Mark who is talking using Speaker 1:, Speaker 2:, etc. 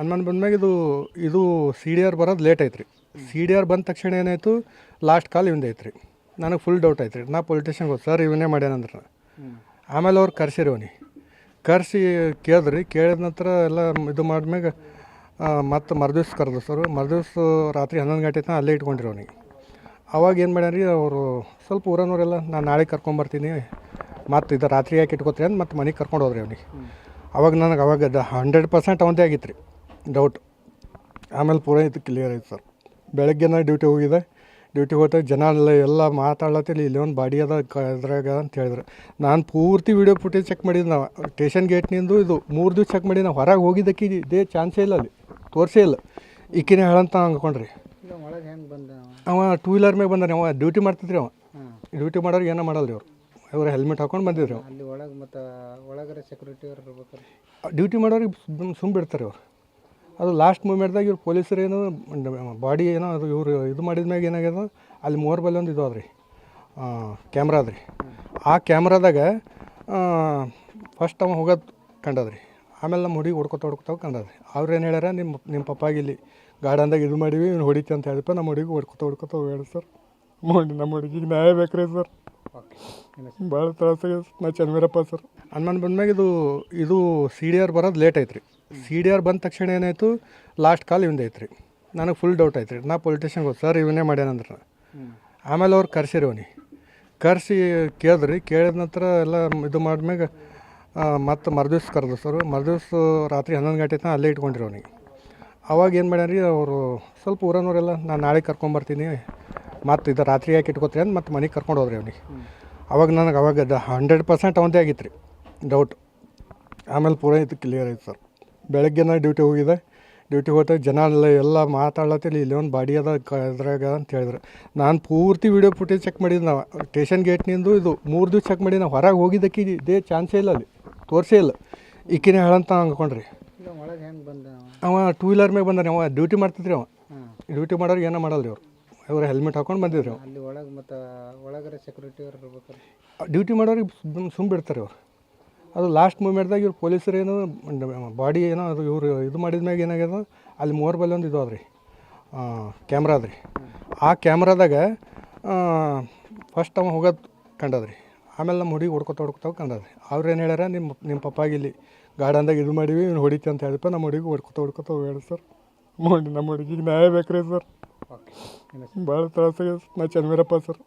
Speaker 1: ಅನುಮಾನ ಬಂದ್ಮ್ಯಾಗ ಇದು C D R ಬರೋದು ಲೇಟ್ ಐತ್ರಿ. ಸಿ ಡಿ ಆರ್ ಬಂದ ತಕ್ಷಣ ಏನಾಯಿತು, ಲಾಸ್ಟ್ ಕಾಲ್ ಇವಂದು ಐತ್ರಿ. ನನಗೆ ಫುಲ್ ಡೌಟ್ ಐತ್ರಿ. ನಾ ಪೊಲಿಟಿಷನ್ಗೆ ಹೋಗಿ ಸರ್ ಇವನ್ನೇ ಮಾಡ್ಯಾನಂದ್ರೆ ಆಮೇಲೆ ಅವ್ರು ಕರ್ಸಿರಿ ಅವನಿಗೆ ಕರೆಸಿ ಕೇಳಿದ್ರಿ. ಕೇಳಿದ ನಂತರ ಎಲ್ಲ ಇದು ಮಾಡಿದ್ಮ್ಯಾಗ ಮತ್ತು ಮರುದಿವ್ಸ ಕರೆದು ಸರ್. ಮರುದಿವ್ಸ ರಾತ್ರಿ 11 ಗಂಟೆ ತನಕ ಅಲ್ಲೇ ಇಟ್ಕೊಂಡಿರಿ ಅವನಿಗೆ. ಅವಾಗ ಏನು ಮಾಡ್ಯಾರ ಅವರು ಸ್ವಲ್ಪ ಊರನವರೆಲ್ಲ ನಾನು ನಾಳೆ ಕರ್ಕೊಂಬರ್ತೀನಿ ಮತ್ತು ಇದು ರಾತ್ರಿ ಯಾಕೆ ಇಟ್ಕೋತೀರಿ ಅಂತ ಮತ್ತು ಮನೆಗೆ ಕರ್ಕೊಂಡು ಹೋದ್ರಿ ಅವನಿಗೆ. ಅವಾಗ ನನಗೆ ಅವಾಗ 100% ಅವಂದೇ ಆಗಿತ್ತು ರೀ ಡೌಟ್. ಆಮೇಲೆ ಪೂರ ಇದು ಕ್ಲಿಯರ್ ಆಯ್ತು ಸರ್. ಬೆಳಗ್ಗೆ ನಾನು ಡ್ಯೂಟಿ ಹೋಗಿದೆ. ಡ್ಯೂಟಿ ಹೋದಾಗ ಜನ ಎಲ್ಲ ಮಾತಾಡ್ಲತ್ತಿಲ್ಲ, ಇಲ್ಲಿ ಒಂದು ಬಾಡಿ ಅದ ಇದ್ರಾಗ ಅಂತ ಹೇಳಿದ್ರು. ನಾನು ಪೂರ್ತಿ ವೀಡಿಯೋ ಫುಟೇಜ್ ಚೆಕ್ ಮಾಡಿದ್ದು. ನಾವು ಸ್ಟೇಷನ್ ಗೇಟ್ನಿಂದು ಇದು 3 ದಿವಸ ಚೆಕ್ ಮಾಡಿ ನಾವು ಹೊರಗೆ ಹೋಗಿದ್ದಕ್ಕೆ ಇದೇ ಚಾನ್ಸೇ ಇಲ್ಲ, ಅಲ್ಲಿ ತೋರಿಸೇ ಇಲ್ಲ. ಈಕಿನೇ ಹೇಳಂತ ಅಂದ್ಕೊಂಡ್ರಿ. ಅವ 2 ವೀಲರ್ ಮ್ಯಾಗ ಬಂದಾನೆ. ಅವ ಡ್ಯೂಟಿ ಮಾಡ್ತಿದ್ರಿ. ಅವ ಡ್ಯೂಟಿ ಮಾಡೋರು ಏನೋ ಮಾಡಲ್ಲ ರೀ. ಅವ್ರು ಹೆಲ್ಮೆಟ್ ಹಾಕೊಂಡು ಬಂದಿದ್ರು.
Speaker 2: ಅಲ್ಲಿ ಒಳಗೆ ಮತ್ತು ಒಳಗಡೆ ಸೆಕ್ಯೂರಿಟಿ ಅವ್ರು ಇರ್ಬೇಕಾರೆ
Speaker 1: ಡ್ಯೂಟಿ ಮಾಡೋರಿಗೆ ಸುಮ್ಮ ಬಿಡ್ತಾರೆ ಅವ್ರು. ಅದು ಲಾಸ್ಟ್ ಮೂಮೆಂಟ್ದಾಗ ಇವ್ರು ಪೊಲೀಸರು ಏನೋ ಬಾಡಿ ಏನೋ ಅದು ಇವರು ಇದು ಮಾಡಿದ ಮ್ಯಾಗ ಏನಾಗ್ಯದ, ಅಲ್ಲಿ 3 ಬಲ್ಲಿ ಒಂದು ಇದು ಅದ್ರಿ ಕ್ಯಾಮ್ರಾ ಅದ್ರಿ. ಆ ಕ್ಯಾಮ್ರಾದಾಗ ಫಸ್ಟ್ ಅವ ಹೋಗೋದು ಕಂಡದ್ರಿ. ಆಮೇಲೆ ನಮ್ಮ ಹುಡುಗಿ ಹೊಡ್ಕೊತ ಕಂಡದ್ರಿ. ಅವ್ರು ಏನು ಹೇಳ್ಯಾರ, ನಿಮ್ಮ ಪಪ್ಪಾಗಿ ಇಲ್ಲಿ ಗಾರ್ಡನ್ದಾಗ ಇದು ಮಾಡೀವಿ, ಇವ್ನು ಹೊಡಿತಿ ಅಂತ ಹೇಳಿಪ್ಪ. ನಮ್ಮ ಹುಡುಗಿ ಹೊಡ್ಕೊತ ಹೇಳಿ ಸರ್. ನಮ್ಮ ಹುಡುಗಿಗೆ ನ್ಯಾಯ ಬೇಕ್ರಿ ಸರ್. ಭಾಳ ತ್ರಾಸಾಗ ನಾ ಚನ್ವೀರಪ್ಪ ಸರ್. ಅನುಮಾನ ಬಂದ್ಮ್ಯಾಗ ಇದು ಸಿ ಡಿ ಆರ್ ಬರೋದು ಲೇಟ್ ಐತ್ರಿ. ಸಿ ಡಿ ಆರ್ ಬಂದ ತಕ್ಷಣ ಏನಾಯಿತು, ಲಾಸ್ಟ್ ಕಾಲ್ ಇವಂದು ಐತ್ರಿ. ನನಗೆ ಫುಲ್ ಡೌಟ್ ಐತ್ರಿ. ನಾ ಪೊಲಿಟಿಷನ್ಗೆ ಹೋಗಿ ಸರ್ ಇವನ್ನೇ ಮಾಡ್ಯಾನಂದ್ರೆ ಆಮೇಲೆ ಅವ್ರು ಕರ್ಸಿರಿ ಅವನಿಗೆ ಕರೆಸಿ ಕೇಳಿದ್ರಿ. ಕೇಳಿದ ನಂತರ ಎಲ್ಲ ಇದು ಮಾಡಿದ್ಮ್ಯಾಗ ಮತ್ತು ಮರುದಿವ್ಸ ಕರೆದು ಸರ್. ಮರುದಿವ್ಸ ರಾತ್ರಿ 11 ಗಂಟೆ ತನಕ ಅಲ್ಲೇ ಇಟ್ಕೊಂಡಿರಿ ಅವನಿಗೆ. ಅವಾಗ ಏನು ಮಾಡ್ಯಾರ ಅವರು ಸ್ವಲ್ಪ ಊರನವರೆಲ್ಲ ನಾನು ನಾಳೆ ಕರ್ಕೊಂಬರ್ತೀನಿ ಮತ್ತು ಇದು ರಾತ್ರಿ ಯಾಕೆ ಇಟ್ಕೋತೀರಿ ಅಂತ ಮತ್ತು ಮನೆಗೆ ಕರ್ಕೊಂಡು ಹೋದ್ರಿ ಅವನಿಗೆ. ಅವಾಗ ನನಗೆ ಅವಾಗ 100% ಅವಂದೇ ಆಗಿತ್ತು ರೀ ಡೌಟ್. ಆಮೇಲೆ ಪೂರ ಇದು ಕ್ಲಿಯರ್ ಆಯ್ತು ಸರ್. ಬೆಳಗ್ಗೆ ನಾನು ಡ್ಯೂಟಿ ಹೋಗಿದೆ. ಡ್ಯೂಟಿ ಹೋದಾಗ ಜನ ಎಲ್ಲ ಮಾತಾಡ್ಲತ್ತಿಲ್ಲ, ಇಲ್ಲಿ ಒಂದು ಬಾಡಿ ಅದ ಇದ್ರಾಗ ಅಂತ ಹೇಳಿದ್ರು. ನಾನು ಪೂರ್ತಿ ವೀಡಿಯೋ ಫುಟೇಜ್ ಚೆಕ್ ಮಾಡಿದ್ದು. ನಾವು ಸ್ಟೇಷನ್ ಗೇಟ್ನಿಂದು ಇದು 3 ದಿವಸ ಚೆಕ್ ಮಾಡಿ ನಾವು ಹೊರಗೆ ಹೋಗಿದ್ದಕ್ಕೆ ಇದೇ ಚಾನ್ಸೇ ಇಲ್ಲ, ಅಲ್ಲಿ ತೋರಿಸೇ ಇಲ್ಲ. ಈಕಿನೇ ಹೇಳಂತ ಅಂದ್ಕೊಂಡ್ರಿ.
Speaker 2: ಒಳಗೆ ಹೆಂಗೆ ಬಂದ
Speaker 1: ಅವ 2 ವೀಲರ್ ಮ್ಯಾಗ ಬಂದಾನೆ. ಅವ ಡ್ಯೂಟಿ ಮಾಡ್ತಿದ್ರಿ. ಅವ ಡ್ಯೂಟಿ ಮಾಡೋರು ಏನೋ ಮಾಡಲ್ಲ ರೀ. ಅವ್ರು ಹೆಲ್ಮೆಟ್ ಹಾಕೊಂಡು ಬಂದಿದ್ರು.
Speaker 2: ಅಲ್ಲಿ ಒಳಗೆ ಮತ್ತು ಒಳಗಡೆ ಸೆಕ್ಯೂರಿಟಿ ಅವ್ರು ಇರ್ಬೇಕಾರೆ
Speaker 1: ಡ್ಯೂಟಿ ಮಾಡೋರಿಗೆ ಸುಮ್ಮ ಬಿಡ್ತಾರೆ ಅವ್ರು. ಅದು ಲಾಸ್ಟ್ ಮೂಮೆಂಟ್ದಾಗ ಇವ್ರು ಪೊಲೀಸರು ಏನೋ ಬಾಡಿ ಏನೋ ಅದು ಇವರು ಇದು ಮಾಡಿದ ಮ್ಯಾಗ ಏನಾಗ್ಯದ, ಅಲ್ಲಿ 3 ಬಲ್ಲಿ ಒಂದು ಇದು ಅದ್ರಿ ಕ್ಯಾಮ್ರಾ ಅದ್ರಿ. ಆ ಕ್ಯಾಮ್ರಾದಾಗ ಫಸ್ಟ್ ಅವ ಹೋಗೋದು ಕಂಡದ್ರಿ. ಆಮೇಲೆ ನಮ್ಮ ಹುಡುಗಿ ಹೊಡ್ಕೊತ ಕಂಡದ್ರಿ. ಅವ್ರು ಏನು ಹೇಳ್ಯಾರ, ನಿಮ್ಮ ಪಪ್ಪಾಗಿ ಇಲ್ಲಿ ಗಾರ್ಡನ್ದಾಗ ಇದು ಮಾಡೀವಿ, ಇವ್ನು ಹೊಡಿತಿ ಅಂತ ಹೇಳಿಪ್ಪ. ನಮ್ಮ ಹುಡುಗಿ ಹೊಡ್ಕೊತ ಹೇಳಿ ಸರ್. ನಮ್ಮ ಹುಡುಗಿಗೆ ನ್ಯಾಯ ಬೇಕ್ರಿ ಸರ್. ಭಾಳ ತ್ರಾಸಾಗ ನಾ ಚನ್ವೀರಪ್ಪ ಸರ್.